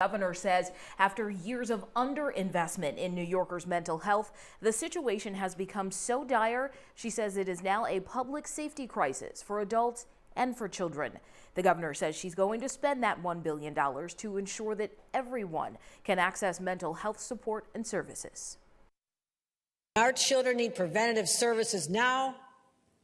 Governor says after years of underinvestment in New Yorkers' mental health, the situation has become so dire, she says it is now a public safety crisis for adults and for children. The governor says she's going to spend that $1 billion to ensure that everyone can access mental health support and services. Our children need preventative services now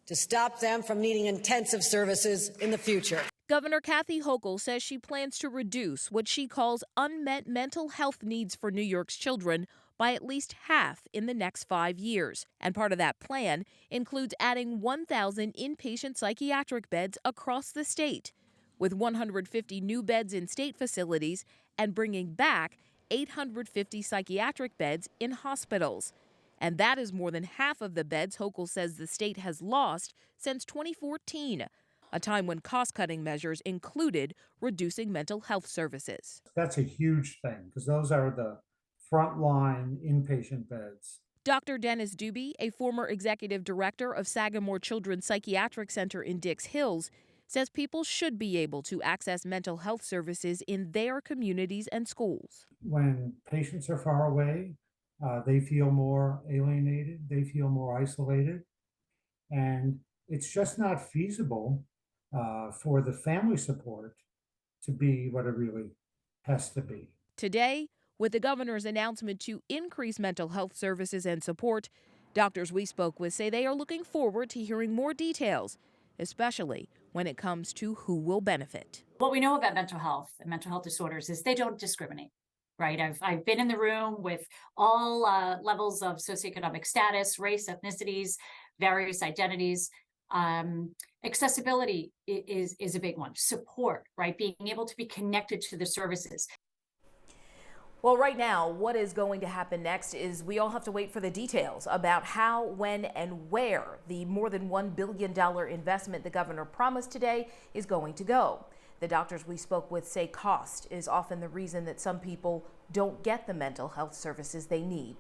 to stop them from needing intensive services in the future. Governor Kathy Hochul says she plans to reduce what she calls unmet mental health needs for New York's children by at least half in the next 5 years. And part of that plan includes adding 1,000 inpatient psychiatric beds across the state, with 150 new beds in state facilities and bringing back 850 psychiatric beds in hospitals. And that is more than half of the beds Hochul says the state has lost since 2014. A time when cost-cutting measures included reducing mental health services. That's a huge thing because those are the frontline inpatient beds. Dr. Dennis Doobie, a former executive director of Sagamore Children's Psychiatric Center in Dix Hills, says people should be able to access mental health services in their communities and schools. When patients are far away, they feel more alienated, they feel more isolated, and it's just not feasible for the family support to be what it really has to be. Today, with the governor's announcement to increase mental health services and support, doctors we spoke with say they are looking forward to hearing more details, especially when it comes to who will benefit. What we know about mental health and mental health disorders is they don't discriminate, right? I've been in the room with all levels of socioeconomic status, race, ethnicities, various identities. Accessibility is a big one. Support, right? Being able to be connected to the services. Well, right now, what is going to happen next is we all have to wait for the details about how, when, and where the more than $1 billion investment the governor promised today is going to go. The doctors we spoke with say cost is often the reason that some people don't get the mental health services they need.